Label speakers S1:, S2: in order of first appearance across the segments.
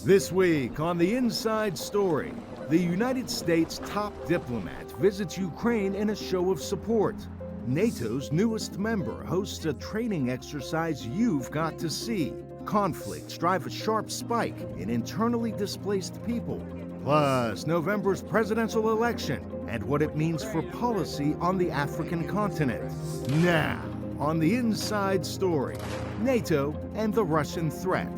S1: This week on The Inside Story, the United States' top diplomat visits Ukraine in a show of support. NATO's newest member hosts a training exercise you've got to see. Conflicts drive a sharp spike in internally displaced people. Plus, November's presidential election and what it means for policy on the African continent. Now, on The Inside Story, NATO and the Russian threat.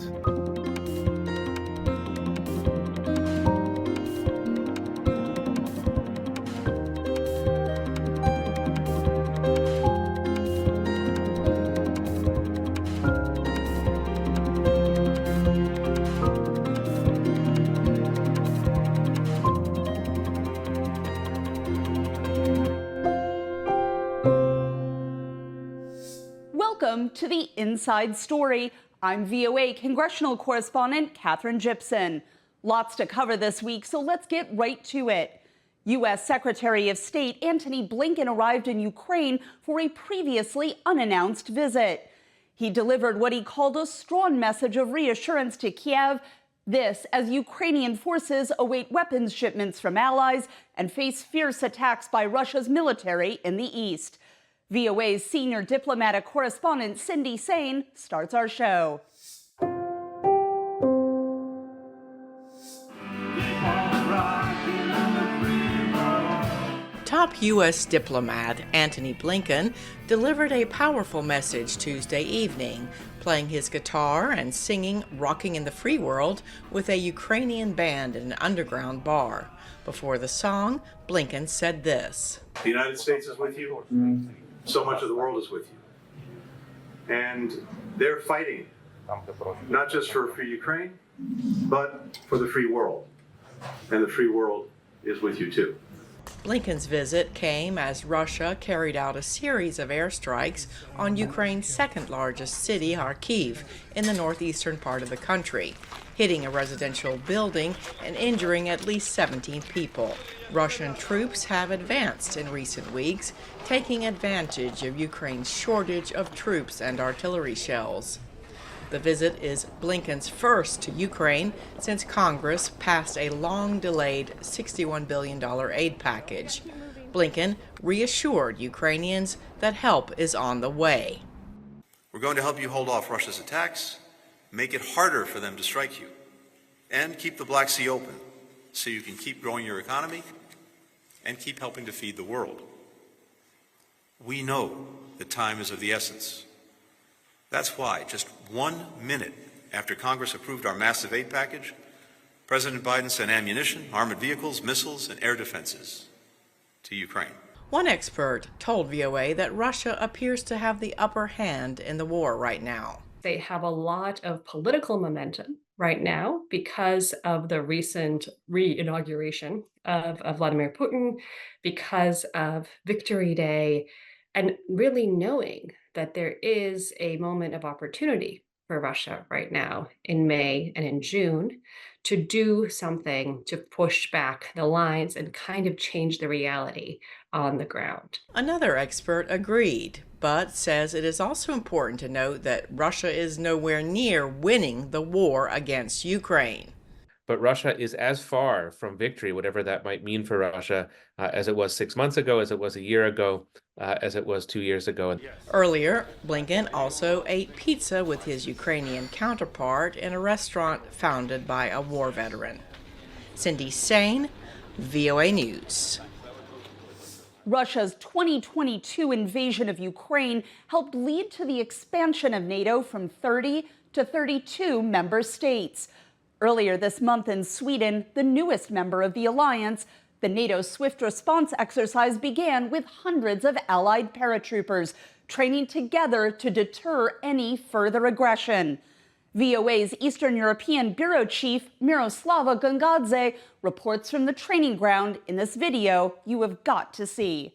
S2: Welcome to The Inside Story. I'm VOA congressional correspondent Katherine Gypson. Lots to cover this week, so let's get right to it. U.S. Secretary of State Antony Blinken arrived in Ukraine for a previously unannounced visit. He delivered what he called a strong message of reassurance to Kyiv. This as Ukrainian forces await weapons shipments from allies and face fierce attacks by Russia's military in the east. VOA's senior diplomatic correspondent Cindy Sain starts our show.
S3: Top U.S. diplomat Antony Blinken delivered a powerful message Tuesday evening, playing his guitar and singing Rocking in the Free World with a Ukrainian band in an underground bar. Before the song, Blinken said this:
S4: "The United States is with you. So much of the world is with you. And they're fighting, not just for Ukraine, but for the free world. And the free world is with you too."
S3: Blinken's visit came as Russia carried out a series of airstrikes on Ukraine's second largest city, Kyiv, in the northeastern part of the country, hitting a residential building and injuring at least 17 people. Russian troops have advanced in recent weeks, taking advantage of Ukraine's shortage of troops and artillery shells. The visit is Blinken's first to Ukraine since Congress passed a long-delayed $61 billion aid package. Blinken reassured Ukrainians that help is on the way.
S5: "We're going to help you hold off Russia's attacks, make it harder for them to strike you, and keep the Black Sea open so you can keep growing your economy and keep helping to feed the world. We know that time is of the essence. That's why, just 1 minute after Congress approved our massive aid package, President Biden sent ammunition, armored vehicles, missiles, and air defenses to Ukraine."
S3: One expert told VOA that Russia appears to have the upper hand in the war right now.
S6: They have a lot of political momentum right now because of the recent re-inauguration of Vladimir Putin, because of Victory Day, and really knowing that there is a moment of opportunity for Russia right now in May and in June to do something to push back the lines and kind of change the reality on the ground.
S3: Another expert agreed, but says it is also important to note that Russia is nowhere near winning the war against Ukraine.
S7: But Russia is as far from victory, whatever that might mean for Russia, as it was 6 months ago, as it was a year ago, as it was 2 years ago.
S3: Earlier, Blinken also ate pizza with his Ukrainian counterpart in a restaurant founded by a war veteran. Cindy Sain, VOA News.
S2: Russia's 2022 invasion of Ukraine helped lead to the expansion of NATO from 30 to 32 member states. Earlier this month in Sweden, the newest member of the alliance, the NATO swift response exercise began with hundreds of allied paratroopers training together to deter any further aggression. VOA's Eastern European Bureau Chief Miroslava Gongadze reports from the training ground in this video you have got to see.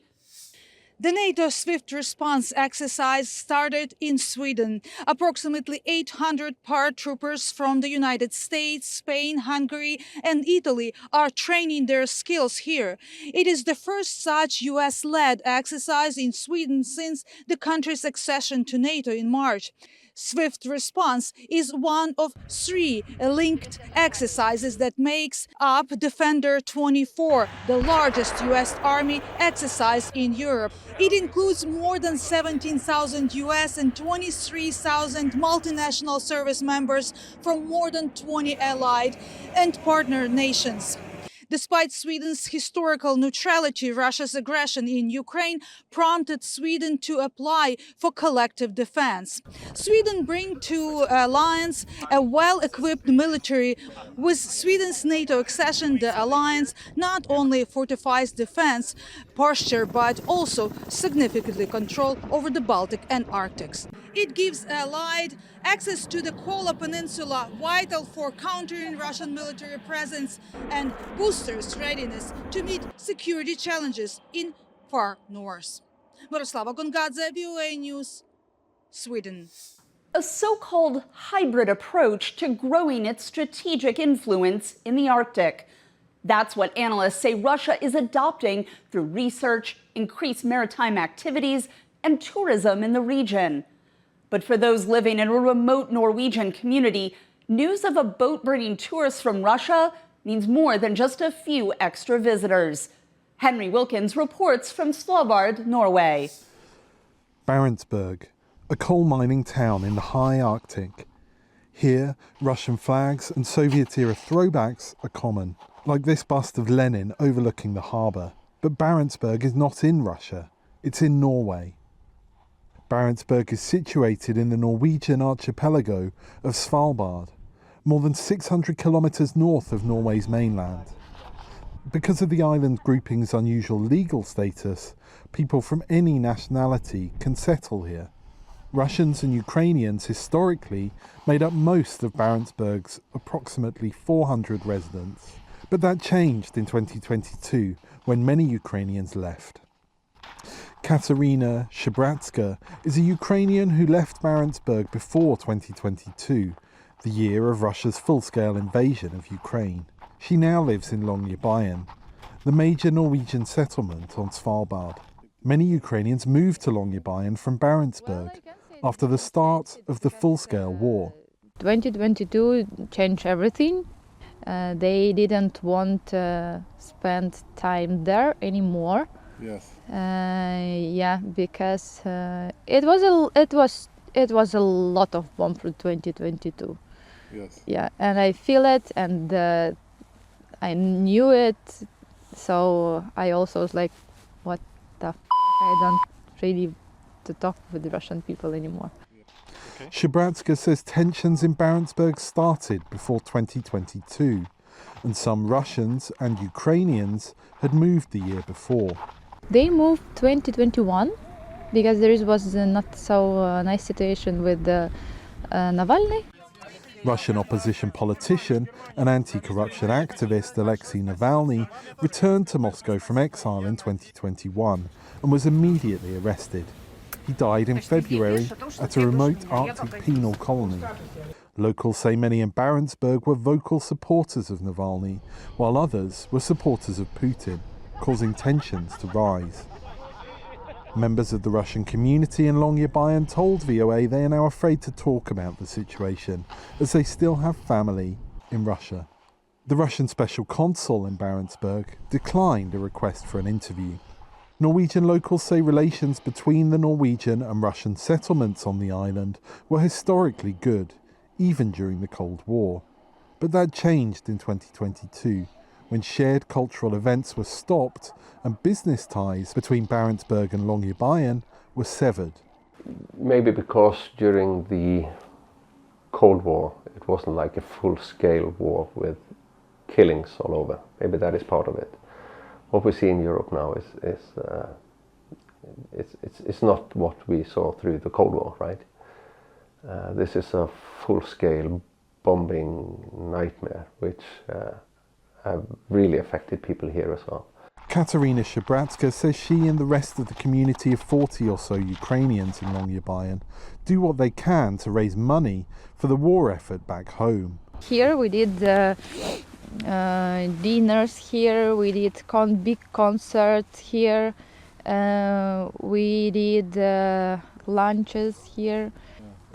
S8: The NATO swift response exercise started in Sweden. Approximately 800 paratroopers from the United States, Spain, Hungary, and Italy are training their skills here. It is the first such US-led exercise in Sweden since the country's accession to NATO in March. Swift Response is one of 3 linked exercises that makes up Defender 24, the largest U.S. Army exercise in Europe. It includes more than 17,000 U.S. and 23,000 multinational service members from more than 20 allied and partner nations. Despite Sweden's historical neutrality, Russia's aggression in Ukraine prompted Sweden to apply for collective defense. Sweden brings to alliance a well-equipped military. With Sweden's NATO accession, the alliance not only fortifies defense posture, but also significantly control over the Baltic and Arctic. It gives allied access to the Kola Peninsula, vital for countering Russian military presence and boosters readiness to meet security challenges in far north. Miroslava Gongadze, VOA News, Sweden.
S2: A so-called hybrid approach to growing its strategic influence in the Arctic. That's what analysts say Russia is adopting through research, increased maritime activities, and tourism in the region. But for those living in a remote Norwegian community, news of a boat bringing tourists from Russia means more than just a few extra visitors. Henry Wilkins reports from Svalbard, Norway.
S9: Barentsburg, a coal mining town in the high Arctic. Here, Russian flags and Soviet-era throwbacks are common, like this bust of Lenin overlooking the harbour. But Barentsburg is not in Russia, it's in Norway. Barentsburg is situated in the Norwegian archipelago of Svalbard, more than 600 kilometres north of Norway's mainland. Because of the island grouping's unusual legal status, people from any nationality can settle here. Russians and Ukrainians historically made up most of Barentsburg's approximately 400 residents. But that changed in 2022 when many Ukrainians left. Katerina Shabratska is a Ukrainian who left Barentsburg before 2022, the year of Russia's full-scale invasion of Ukraine. She now lives in Longyearbyen, the major Norwegian settlement on Svalbard. Many Ukrainians moved to Longyearbyen from Barentsburg after the start of the full-scale war.
S10: 2022 changed everything. They didn't want to spend time there anymore.
S9: Yes.
S10: Because it was a lot of bomb for 2022.
S9: Yes.
S10: Yeah, and I feel it, and I knew it, so I also was like, what the I don't really to talk with the Russian people anymore.
S9: Okay. Shabratska says tensions in Barentsburg started before 2022, and some Russians and Ukrainians had moved the year before.
S10: They moved 2021 because there was a not so nice situation with Navalny.
S9: Russian opposition politician and anti-corruption activist Alexei Navalny returned to Moscow from exile in 2021 and was immediately arrested. He died in February at a remote Arctic penal colony. Locals say many in Barentsburg were vocal supporters of Navalny, while others were supporters of Putin, causing tensions to rise. Members of the Russian community in Longyearbyen told VOA they are now afraid to talk about the situation, as they still have family in Russia. The Russian special consul in Barentsburg declined a request for an interview. Norwegian locals say relations between the Norwegian and Russian settlements on the island were historically good, even during the Cold War. But that changed in 2022, when shared cultural events were stopped and business ties between Barentsburg and Longyearbyen were severed.
S11: Maybe because during the Cold War it wasn't like a full-scale war with killings all over. Maybe that is part of it. What we see in Europe now is not what we saw through the Cold War, right? This is a full-scale bombing nightmare, which have really affected people here as well.
S9: Katerina Shabratska says she and the rest of the community of 40 or so Ukrainians in Longyearbyen do what they can to raise money for the war effort back home.
S10: Here we did dinners here, we did big concerts here, we did lunches here.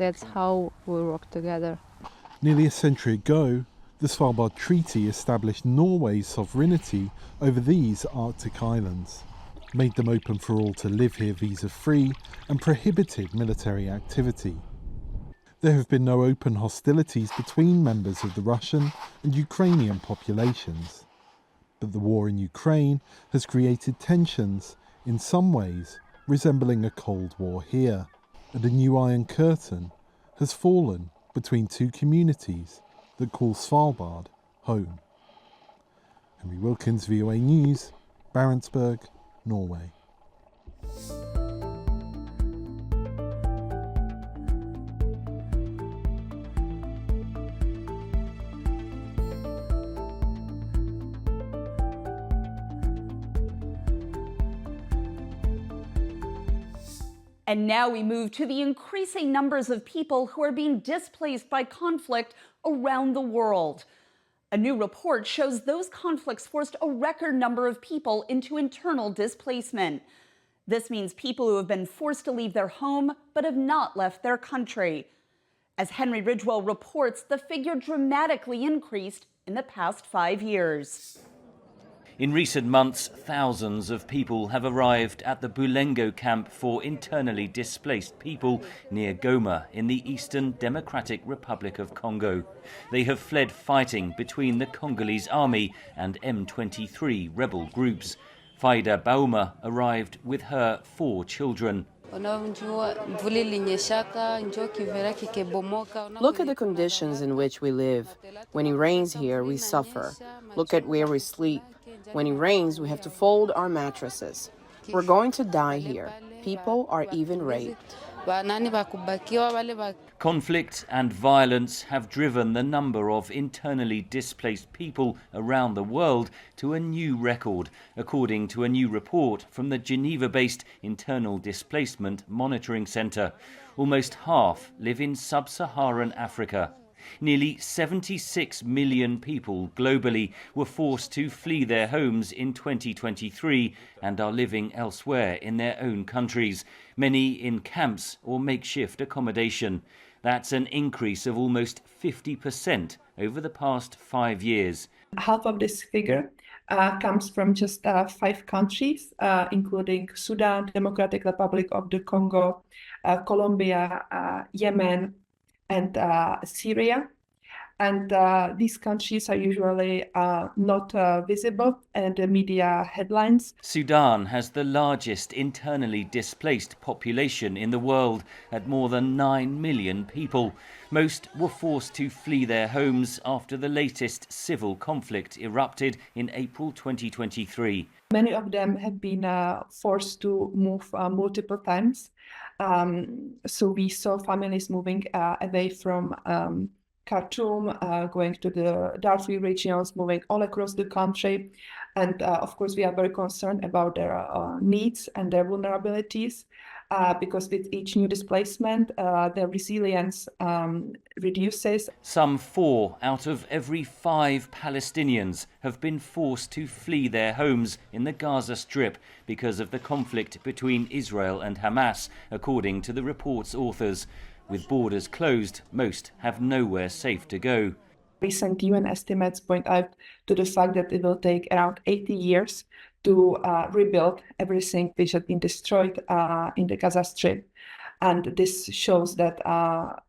S10: that's how we work together.
S9: Nearly a century ago, the Svalbard Treaty established Norway's sovereignty over these Arctic islands, made them open for all to live here visa-free, and prohibited military activity. There have been no open hostilities between members of the Russian and Ukrainian populations. But the war in Ukraine has created tensions, in some ways resembling a Cold War here, and a new Iron Curtain has fallen between two communities that call Svalbard home. Henry Wilkins, VOA News, Barentsburg, Norway.
S2: And now we move to the increasing numbers of people who are being displaced by conflict around the world. A new report shows those conflicts forced a record number of people into internal displacement. This means people who have been forced to leave their home but have not left their country. As Henry Ridgwell reports, the figure dramatically increased in the past 5 years.
S12: In recent months, thousands of people have arrived at the Bulengo camp for internally displaced people near Goma in the Eastern Democratic Republic of Congo. They have fled fighting between the Congolese army and M23 rebel groups. Faida Bauma arrived with her 4 children.
S13: Look at the conditions in which we live. When it rains here, we suffer. Look at where we sleep. When it rains, we have to fold our mattresses. We're going to die here. People are even raped.
S12: Conflict and violence have driven the number of internally displaced people around the world to a new record, according to a new report from the Geneva-based Internal Displacement Monitoring Centre. Almost half live in sub-Saharan Africa. Nearly 76 million people globally were forced to flee their homes in 2023 and are living elsewhere in their own countries, many in camps or makeshift accommodation. That's an increase of almost 50% over the past 5 years.
S14: Half of this figure comes from just 5 countries, including Sudan, Democratic Republic of the Congo, Colombia, Yemen, and Syria. And these countries are usually not visible in the media headlines.
S12: Sudan has the largest internally displaced population in the world at more than 9 million people. Most were forced to flee their homes after the latest civil conflict erupted in April 2023.
S14: Many of them have been forced to move multiple times. So we saw families moving away from Khartoum, going to the Darfur regions, moving all across the country. And of course, we are very concerned about their needs and their vulnerabilities, because with each new displacement, their resilience reduces.
S12: Some 4 out of every 5 Palestinians have been forced to flee their homes in the Gaza Strip because of the conflict between Israel and Hamas, according to the report's authors. With borders closed, most have nowhere safe to go.
S14: Recent UN estimates point out to the fact that it will take around 80 years to rebuild everything which had been destroyed in the Gaza Strip. And this shows that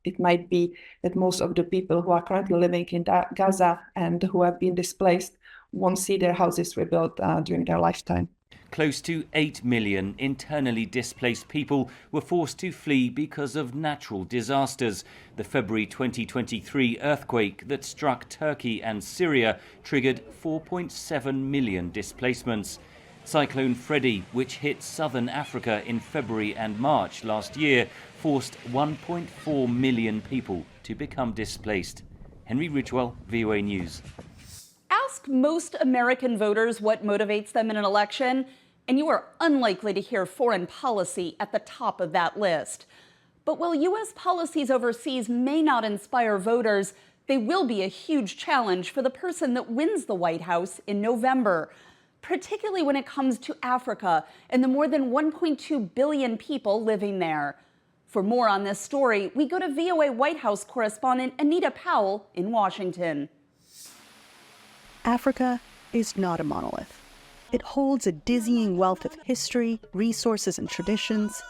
S14: it might be that most of the people who are currently living in Gaza and who have been displaced won't see their houses rebuilt during their lifetime.
S12: Close to 8 million internally displaced people were forced to flee because of natural disasters. The February 2023 earthquake that struck Turkey and Syria triggered 4.7 million displacements. Cyclone Freddy, which hit southern Africa in February and March last year, forced 1.4 million people to become displaced. Henry Ridgwell, VOA News.
S2: Ask most American voters what motivates them in an election, and you are unlikely to hear foreign policy at the top of that list. But while U.S. policies overseas may not inspire voters, they will be a huge challenge for the person that wins the White House in November, particularly when it comes to Africa and the more than 1.2 billion people living there. For more on this story, we go to VOA White House correspondent Anita Powell in Washington.
S15: Africa is not a monolith. It holds a dizzying wealth of history, resources, and traditions,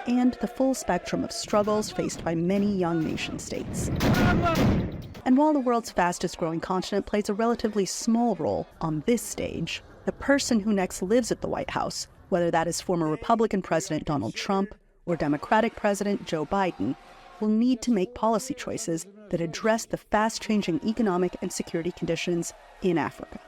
S15: and the full spectrum of struggles faced by many young nation-states. And while the world's fastest-growing continent plays a relatively small role on this stage, the person who next lives at the White House, whether that is former Republican President Donald Trump or Democratic President Joe Biden, will need to make policy choices that address the fast-changing economic and security conditions in Africa.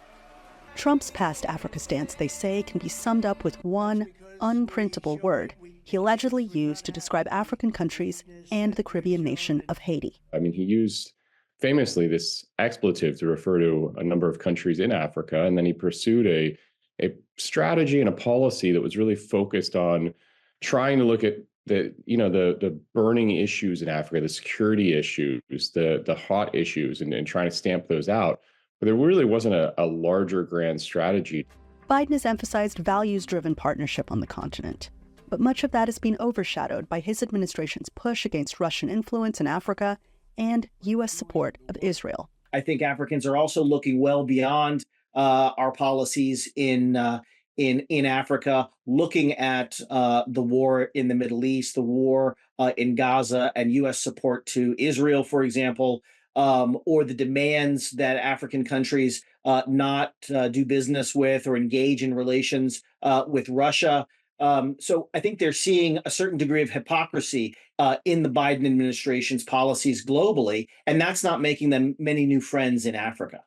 S15: Trump's past Africa stance, they say, can be summed up with one unprintable word he allegedly used to describe African countries and the Caribbean nation of Haiti.
S16: I mean, he used famously this expletive to refer to a number of countries in Africa, and then he pursued a strategy and a policy that was really focused on trying to look at the burning issues in Africa, the security issues, the hot issues, and trying to stamp those out. But there really wasn't a larger grand strategy.
S15: Biden has emphasized values-driven partnership on the continent, but much of that has been overshadowed by his administration's push against Russian influence in Africa and U.S. support of Israel.
S17: I think Africans are also looking well beyond our policies in Africa, looking at the war in the Middle East, the war in Gaza, and U.S. support to Israel, for example, or the demands that African countries not do business with or engage in relations with Russia. So I think they're seeing a certain degree of hypocrisy in the Biden administration's policies globally, and that's not making them many new friends in Africa.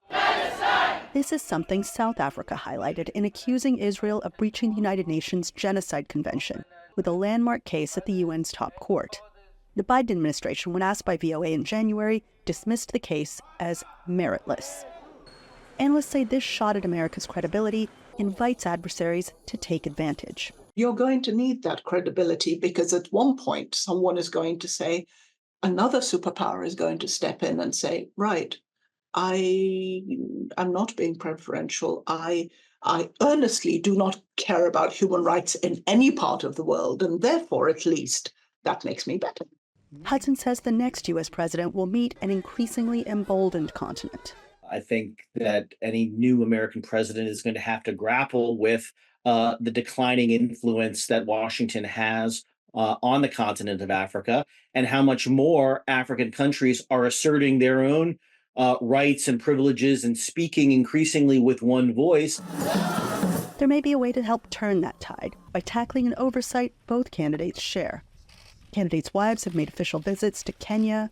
S15: This is something South Africa highlighted in accusing Israel of breaching the United Nations Genocide Convention with a landmark case at the UN's top court. The Biden administration, when asked by VOA in January, dismissed the case as meritless. Analysts say this shot at America's credibility invites adversaries to take advantage.
S18: You're going to need that credibility because at one point someone is going to say, another superpower is going to step in and say, right, I am not being preferential. I earnestly do not care about human rights in any part of the world, and therefore, at least, that makes me better.
S15: Hudson says the next U.S. president will meet an increasingly emboldened continent.
S17: I think that any new American president is going to have to grapple with the declining influence that Washington has on the continent of Africa, and how much more African countries are asserting their own rights and privileges and speaking increasingly with one voice.
S15: There may be a way to help turn that tide by tackling an oversight both candidates share. Candidates' wives have made official visits to Kenya,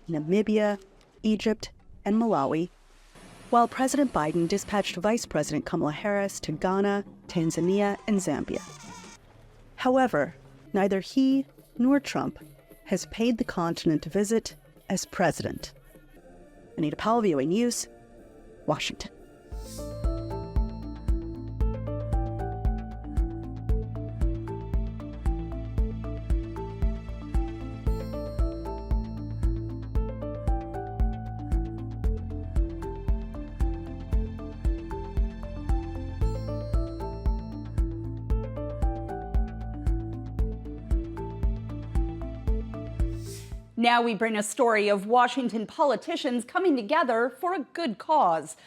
S15: Namibia, Egypt, and Malawi, while President Biden dispatched Vice President Kamala Harris to Ghana, Tanzania, and Zambia. However, neither he nor Trump has paid the continent a visit as president. Anita Powell, VOA News, Washington.
S2: Now we bring a story of Washington politicians coming together for a good cause.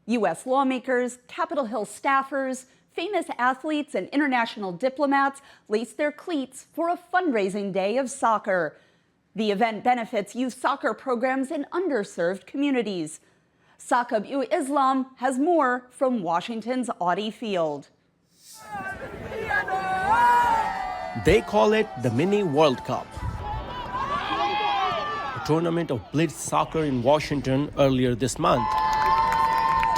S2: U.S. lawmakers, Capitol Hill staffers, famous athletes, and international diplomats laced their cleats for a fundraising day of soccer. The event benefits youth soccer programs in underserved communities. Saqib Islam has more from Washington's Audi Field.
S19: They call it the Mini World Cup. Tournament of blitz soccer in Washington earlier this month.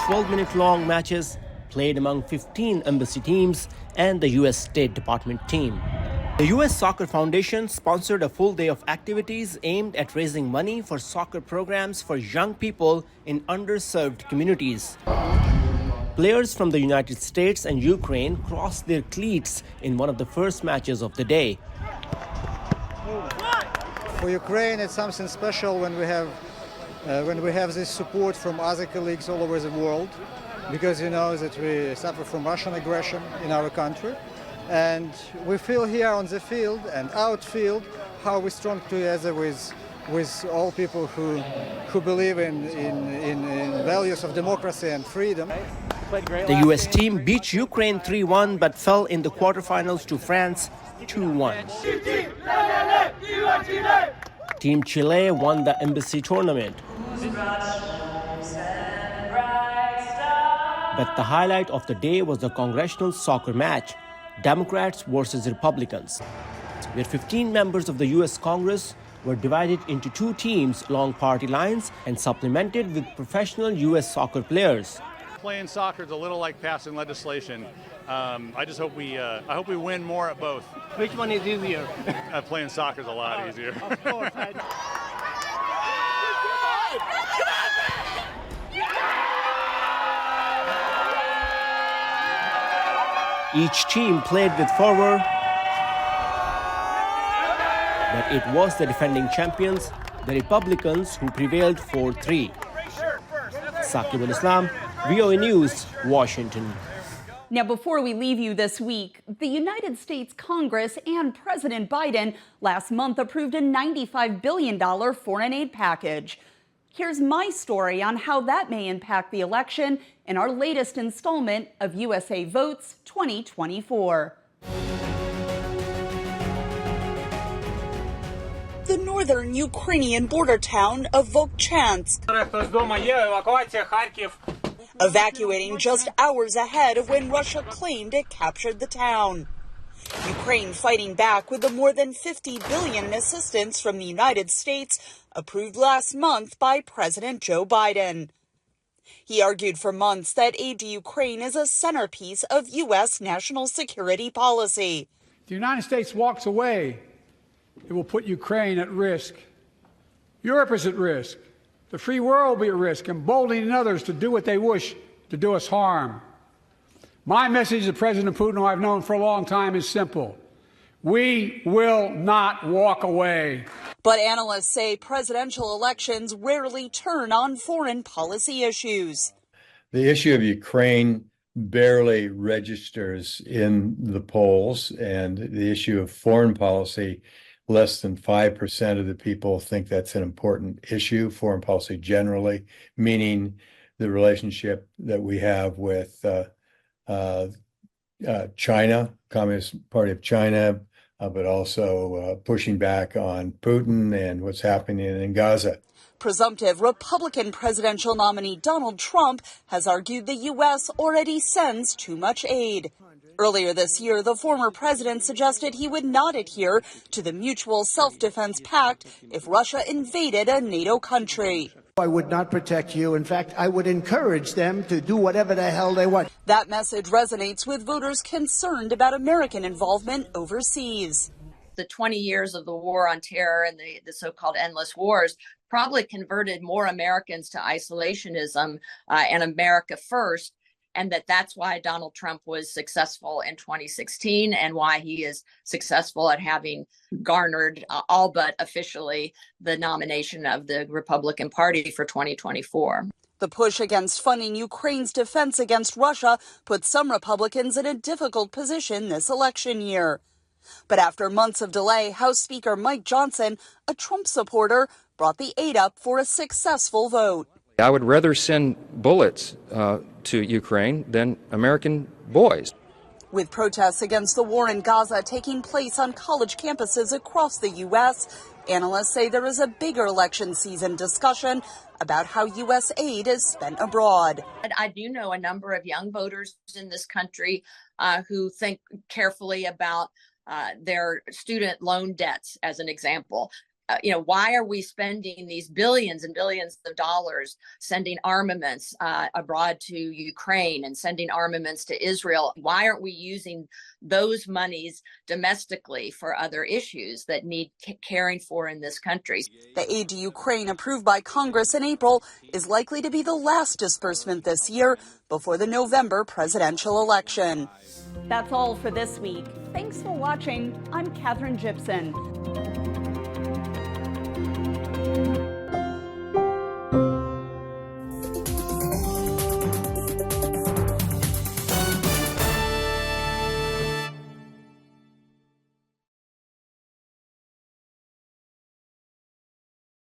S19: 12-minute-long matches played among 15 embassy teams and the U.S. State Department team. The U.S. Soccer Foundation sponsored a full day of activities aimed at raising money for soccer programs for young people in underserved communities. Players from the United States and Ukraine crossed their cleats in one of the first matches of the day.
S20: For Ukraine, it's something special when we have this support from other colleagues all over the world, because you know that we suffer from Russian aggression in our country, And we feel here on the field and outfield how we're strong together with all people who believe in values of democracy and freedom.
S19: The US team beat Ukraine 3-1 but fell in the quarterfinals to France 2-1. Team Chile won the embassy tournament. But the highlight of the day was the congressional soccer match, Democrats versus Republicans, where 15 members of the US Congress were divided into two teams along party lines and supplemented with professional US soccer players.
S21: Playing soccer is a little like passing legislation. I just hope we win more at both.
S19: Which one is easier?
S21: Playing soccer is a lot easier.
S19: Of course. Each team played with fervor, but it was the defending champions, the Republicans, who prevailed 4-3. Saqib al-Islam, VOA News, Washington.
S2: Now, before we leave you this week, the United States Congress and President Biden last month approved a $95 billion foreign aid package. Here's my story on how that may impact the election in our latest installment of USA Votes 2024.
S22: The northern Ukrainian border town of Volchansk, evacuating just hours ahead of when Russia claimed it captured the town. Ukraine fighting back with the more than $50 billion in assistance from the United States approved last month by President Joe Biden. He argued for months that aid to Ukraine is a centerpiece of U.S. national security policy.
S23: If the United States walks away, it will put Ukraine at risk. Europe is at risk. The free world will be at risk, emboldening others to do what they wish to do us harm. My message to President Putin, who I've known for a long time, is simple. We will not walk away.
S22: But analysts say presidential elections rarely turn on foreign policy issues.
S24: The issue of Ukraine barely registers in the polls, and the issue of foreign policy, less than 5% of the people think that's an important issue, foreign policy generally, meaning the relationship that we have with China, Communist Party of China, but also pushing back on Putin and what's happening in Gaza.
S22: Presumptive Republican presidential nominee Donald Trump has argued the U.S. already sends too much aid. Earlier this year, the former president suggested he would not adhere to the Mutual Self-Defense Pact if Russia invaded a NATO country.
S25: I would not protect you. In fact, I would encourage them to do whatever the hell they want.
S22: That message resonates with voters concerned about American involvement overseas.
S26: The 20 years of the war on terror and the so-called endless wars probably converted more Americans to isolationism and America first, and that's why Donald Trump was successful in 2016 and why he is successful at having garnered all but officially the nomination of the Republican Party for 2024.
S22: The push against funding Ukraine's defense against Russia put some Republicans in a difficult position this election year. But after months of delay, House Speaker Mike Johnson, a Trump supporter, brought the aid up for a successful vote.
S27: I would rather send bullets to Ukraine than American boys.
S22: With protests against the war in Gaza taking place on college campuses across the U.S., analysts say there is a bigger election season discussion about how U.S. aid is spent abroad.
S26: I do know a number of young voters in this country who think carefully about their student loan debts, as an example. Why are we spending these billions and billions of dollars sending armaments abroad to Ukraine and sending armaments to Israel? Why aren't we using those monies domestically for other issues that need caring for in this country?
S22: The aid to Ukraine approved by Congress in April is likely to be the last disbursement this year before the November presidential election.
S2: That's all for this week. Thanks for watching. I'm Katherine Gibson.